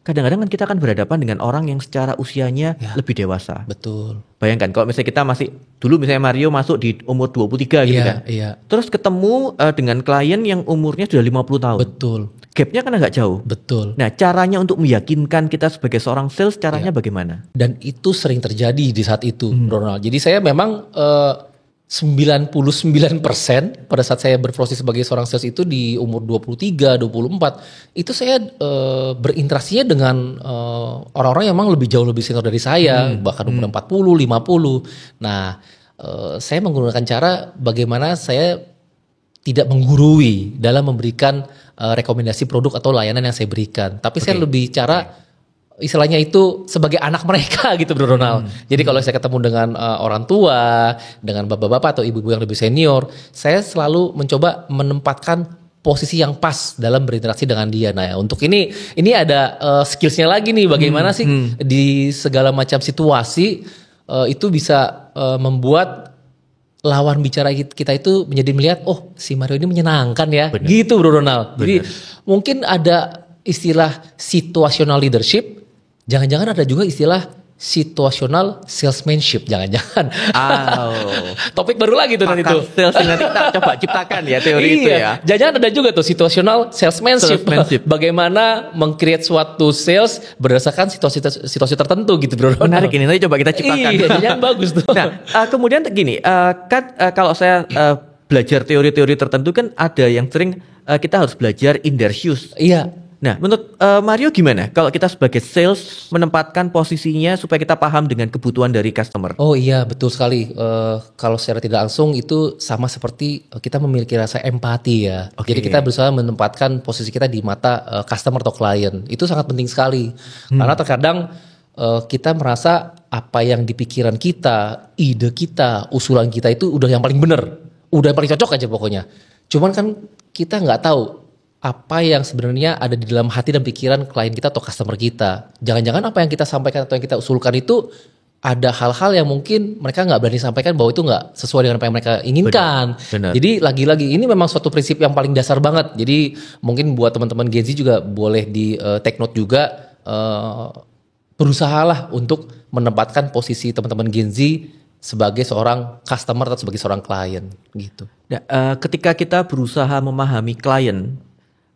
kadang-kadang kan kita akan berhadapan dengan orang yang secara usianya lebih dewasa. Betul. Bayangkan kalau misalnya kita masih, dulu misalnya Mario masuk di umur 23 gitu kan. Iya. Terus ketemu dengan klien yang umurnya sudah 50 tahun. Betul. Gapnya kan agak jauh. Betul. Nah, caranya untuk meyakinkan kita sebagai seorang sales, caranya bagaimana? Dan itu sering terjadi di saat itu, Ronald. Jadi saya memang 99% pada saat saya berproses sebagai seorang sales itu di umur 23, 24, itu saya berinteraksinya dengan orang-orang yang memang lebih jauh lebih senior dari saya, bahkan umur 40, 50. Nah, saya menggunakan cara bagaimana saya tidak menggurui dalam memberikan rekomendasi produk atau layanan yang saya berikan. Tapi saya lebih cara istilahnya itu sebagai anak mereka gitu Bro Ronald. Jadi kalau saya ketemu dengan orang tua, dengan bapak-bapak atau ibu-ibu yang lebih senior, saya selalu mencoba menempatkan posisi yang pas dalam berinteraksi dengan dia. Nah, untuk ini ada skillsnya lagi nih, bagaimana sih di segala macam situasi itu bisa membuat lawan bicara kita itu menjadi melihat, oh si Mario ini menyenangkan ya. Bener. Gitu Bro Ronald. Jadi mungkin ada istilah situational leadership. Jangan-jangan ada juga istilah situational salesmanship, jangan-jangan. Topik baru lagi tuh nanti tuh. Sales nanti kita coba ciptakan ya teori itu ya. Jangan-jangan ada juga tuh situational salesmanship. Bagaimana meng-create suatu sales berdasarkan situasi tertentu gitu Bro. Menarik ini, nanti coba kita ciptakan. Iya, jangan bagus tuh. Nah, kemudian gini, kan kalau saya belajar teori-teori tertentu kan ada yang sering kita harus belajar in their shoes. Iya. Nah, menurut Mario gimana kalau kita sebagai sales menempatkan posisinya supaya kita paham dengan kebutuhan dari customer? Oh iya, betul sekali. Kalau secara tidak langsung itu sama seperti kita memiliki rasa empati ya. Jadi kita berusaha menempatkan posisi kita di mata customer atau klien. Itu sangat penting sekali. Karena terkadang kita merasa apa yang di pikiran kita, ide kita, usulan kita itu udah yang paling benar. Udah yang paling cocok aja pokoknya. Cuman kan kita nggak tahu apa yang sebenarnya ada di dalam hati dan pikiran klien kita atau customer kita. Jangan-jangan apa yang kita sampaikan atau yang kita usulkan itu ada hal-hal yang mungkin mereka nggak berani sampaikan bahwa itu nggak sesuai dengan apa yang mereka inginkan. Benar. Jadi lagi-lagi ini memang suatu prinsip yang paling dasar banget. Jadi mungkin buat teman-teman Gen Z juga boleh di take note juga, berusahalah untuk menempatkan posisi teman-teman Gen Z sebagai seorang customer atau sebagai seorang klien gitu. Nah, ketika kita berusaha memahami klien,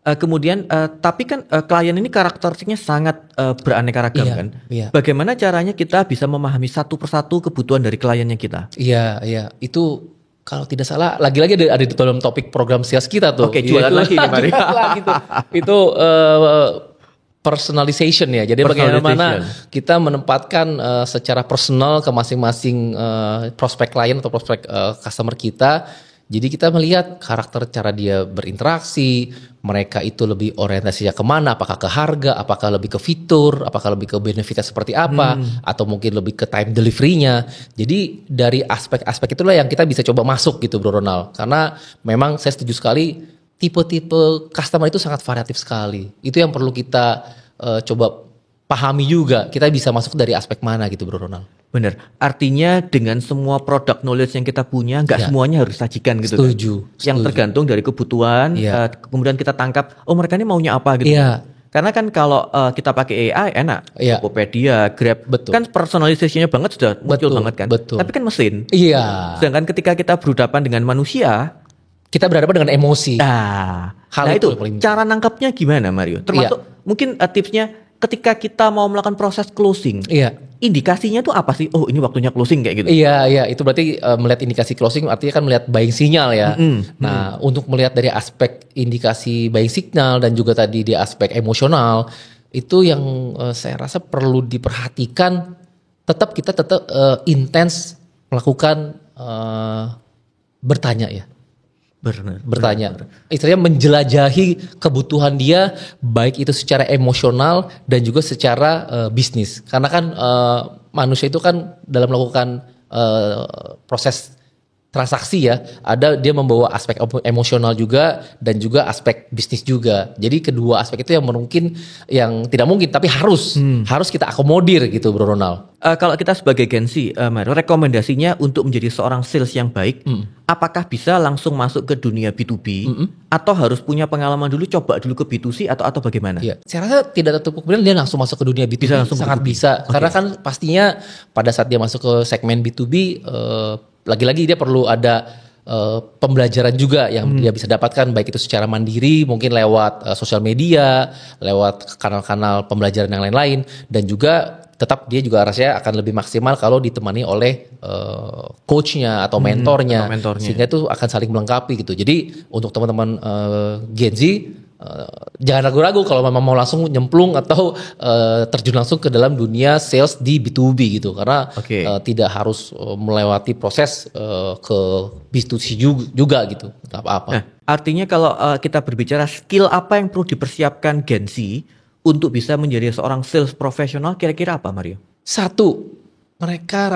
kemudian tapi kan klien ini karakteristiknya sangat beraneka ragam kan. Iya. Bagaimana caranya kita bisa memahami satu persatu kebutuhan dari kliennya kita? Iya. Itu kalau tidak salah lagi-lagi ada di dalam topik program sales kita tuh. Oke, jualan lagi nih Mari. Itu personalization ya. Jadi bagaimana kita menempatkan secara personal ke masing-masing prospek klien atau prospek customer kita. Jadi kita melihat karakter cara dia berinteraksi, mereka itu lebih orientasinya kemana, apakah ke harga, apakah lebih ke fitur, apakah lebih ke benefitnya seperti apa, atau mungkin lebih ke time delivery-nya. Jadi dari aspek-aspek itulah yang kita bisa coba masuk gitu Bro Ronald. Karena memang saya setuju sekali, tipe-tipe customer itu sangat variatif sekali. Itu yang perlu kita coba pahami juga, kita bisa masuk dari aspek mana gitu Bro Ronald. Benar, artinya dengan semua product knowledge yang kita punya, nggak semuanya harus sajikan gitu. Setuju. Yang tergantung dari kebutuhan, kemudian kita tangkap, oh mereka ini maunya apa gitu. Karena kan kalau kita pakai AI enak, Tokopedia, Grab, kan personalisasinya banget sudah muncul banget kan. Tapi kan mesin. Sedangkan ketika kita berhadapan dengan manusia, kita berhadapan dengan emosi. Hal itu cara nangkapnya gimana Mario? Termasuk mungkin tipsnya ketika kita mau melakukan proses closing. Indikasinya tuh apa sih? Oh ini waktunya closing kayak gitu. Iya. Itu berarti melihat indikasi closing artinya kan melihat buying signal ya. Nah untuk melihat dari aspek indikasi buying signal dan juga tadi di aspek emosional itu yang saya rasa perlu diperhatikan. Kita tetap intens melakukan bertanya ya. Bertanya. Istilahnya menjelajahi kebutuhan dia baik itu secara emosional dan juga secara bisnis. Karena kan manusia itu kan dalam melakukan proses transaksi ya, ada dia membawa aspek emosional juga dan juga aspek bisnis juga. Jadi kedua aspek itu yang tidak mungkin tapi harus kita akomodir gitu Bro Ronald. Kalau kita sebagai Genzi, Mario, rekomendasinya untuk menjadi seorang sales yang baik, apakah bisa langsung masuk ke dunia B2B atau harus punya pengalaman dulu, coba dulu ke B2C atau bagaimana? Iya. Saya rasa tidak tertutup kemudian dia langsung masuk ke dunia B2B, sangat bisa. Okay. Karena kan pastinya pada saat dia masuk ke segmen B2B, lagi-lagi dia perlu ada pembelajaran juga yang dia bisa dapatkan, baik itu secara mandiri mungkin lewat sosial media, lewat kanal-kanal pembelajaran yang lain-lain, dan juga tetap dia juga rasanya akan lebih maksimal kalau ditemani oleh coachnya atau mentornya, sehingga itu akan saling melengkapi gitu. Jadi untuk teman-teman Gen Z, jangan ragu-ragu kalau memang mau langsung nyemplung atau terjun langsung ke dalam dunia sales di B2B gitu, karena tidak harus melewati proses ke B2C juga gitu, nggak apa-apa. Nah, artinya kalau kita berbicara skill apa yang perlu dipersiapkan Gen Z untuk bisa menjadi seorang sales profesional, kira-kira apa Mario? Satu, mereka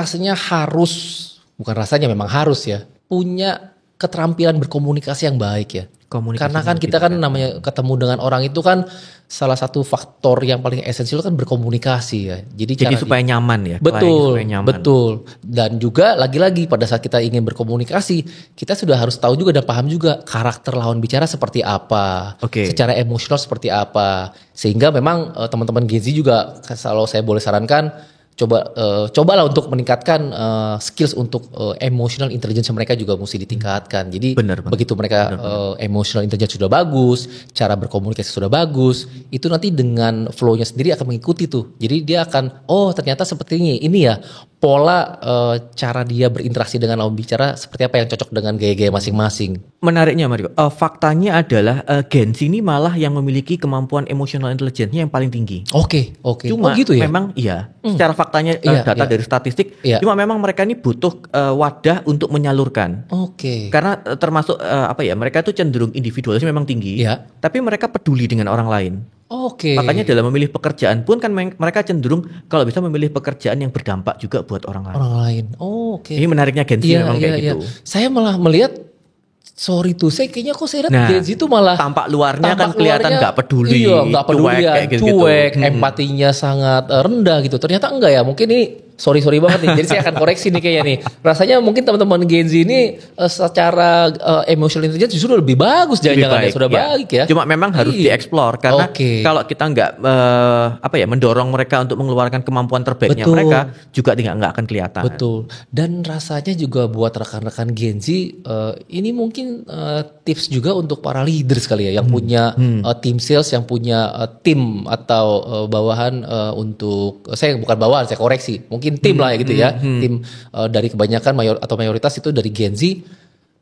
memang harus ya, punya keterampilan berkomunikasi yang baik ya. Karena kan kita kan namanya ketemu dengan orang itu kan salah satu faktor yang paling esensial kan berkomunikasi ya. Jadi supaya nyaman ya. Betul. Dan juga lagi-lagi pada saat kita ingin berkomunikasi, kita sudah harus tahu juga dan paham juga karakter lawan bicara seperti apa, secara emosional seperti apa. Sehingga memang teman-teman Gen Z juga, kalau saya boleh sarankan, cobalah untuk meningkatkan skills untuk emotional intelligence mereka juga mesti ditingkatkan. Jadi begitu mereka emotional intelligence sudah bagus, cara berkomunikasi sudah bagus, itu nanti dengan flow-nya sendiri akan mengikuti tuh. Jadi dia akan ternyata seperti ini ya pola cara dia berinteraksi dengan lawan bicara seperti apa yang cocok dengan gaya-gaya masing-masing. Menariknya Mario, faktanya adalah Gen Z ini malah yang memiliki kemampuan emotional intelligence-nya yang paling tinggi. Oke. Cuma gitu ya? Memang iya, secara faktanya data dari statistik, cuma memang mereka ini butuh wadah untuk menyalurkan. Karena termasuk mereka itu cenderung individualis memang tinggi, tapi mereka peduli dengan orang lain. Makanya dalam memilih pekerjaan pun kan mereka cenderung kalau bisa memilih pekerjaan yang berdampak juga buat orang lain. Oke. Ini menariknya Gen Z memang kayak gitu. Saya malah melihat, sorry tuh, kayaknya kok saya lihat Gen Z itu malah tampak luarnya kan kelihatan nggak peduli, cuek, empatinya sangat rendah gitu. Ternyata enggak ya, mungkin ini sorry banget nih. Jadi saya akan koreksi nih kayaknya nih. Rasanya mungkin teman-teman Gen Z ini secara emotional intelligence justru lebih bagus, jangan-jangan ya sudah baik ya. Cuma memang harus dieksplor karena kalau kita nggak mendorong mereka untuk mengeluarkan kemampuan terbaiknya mereka juga nggak akan kelihatan. Betul. Dan rasanya juga buat rekan-rekan Gen Z ini mungkin tips juga untuk para leader sekali ya, yang punya tim sales, yang punya tim atau bawahan untuk saya koreksi, mungkin tim lah ya gitu ya. Tim dari kebanyakan mayoritas itu dari Gen Z.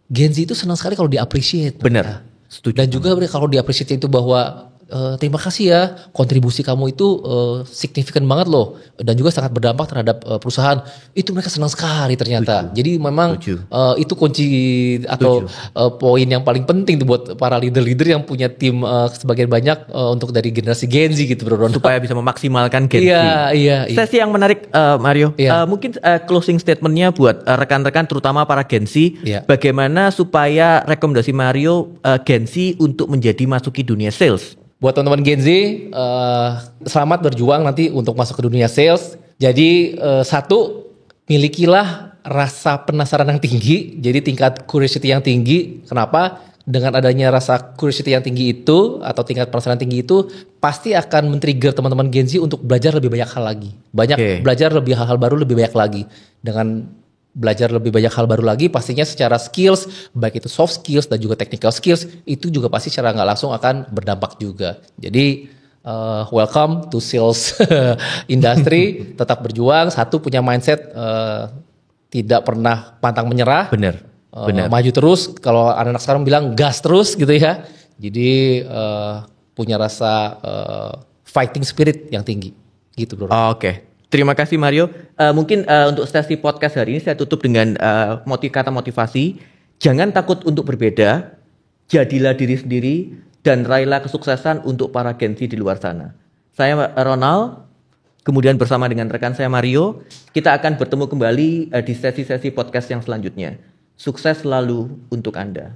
Gen Z itu senang sekali kalau di-appreciate. Benar. Setuju. Dan juga kalau di-appreciate itu bahwa terima kasih ya, kontribusi kamu itu signifikan banget loh, dan juga sangat berdampak terhadap perusahaan. Itu mereka senang sekali ternyata. Jadi memang itu kunci atau poin yang paling penting tuh buat para leader-leader yang punya tim sebagian banyak untuk dari generasi Gen Z gitu Bro. Supaya bisa memaksimalkan Gen Z. Iya. Sesi yang menarik Mario. Mungkin closing statementnya buat rekan-rekan terutama para Gen Z. Bagaimana supaya rekomendasi Mario Gen Z untuk masuki dunia sales? Buat teman-teman Gen Z, selamat berjuang nanti untuk masuk ke dunia sales. Jadi satu, milikilah rasa penasaran yang tinggi, jadi tingkat curiosity yang tinggi. Kenapa? Dengan adanya rasa curiosity yang tinggi itu atau tingkat penasaran tinggi itu pasti akan men-trigger teman-teman Gen Z untuk belajar lebih banyak hal lagi. Belajar hal-hal baru lebih banyak lagi. Dengan belajar lebih banyak hal baru lagi, pastinya secara skills, baik itu soft skills dan juga technical skills, itu juga pasti secara nggak langsung akan berdampak juga. Jadi welcome to sales industry, tetap berjuang, satu punya mindset tidak pernah pantang menyerah, benar. Maju terus, kalau anak-anak sekarang bilang gas terus gitu ya. Jadi punya rasa fighting spirit yang tinggi, gitu bro. Oke. Terima kasih Mario. Mungkin untuk sesi podcast hari ini saya tutup dengan kata motivasi. Jangan takut untuk berbeda. Jadilah diri sendiri dan raihlah kesuksesan untuk para Gen Z di luar sana. Saya Ronald, kemudian bersama dengan rekan saya Mario, kita akan bertemu kembali di sesi-sesi podcast yang selanjutnya. Sukses selalu untuk Anda.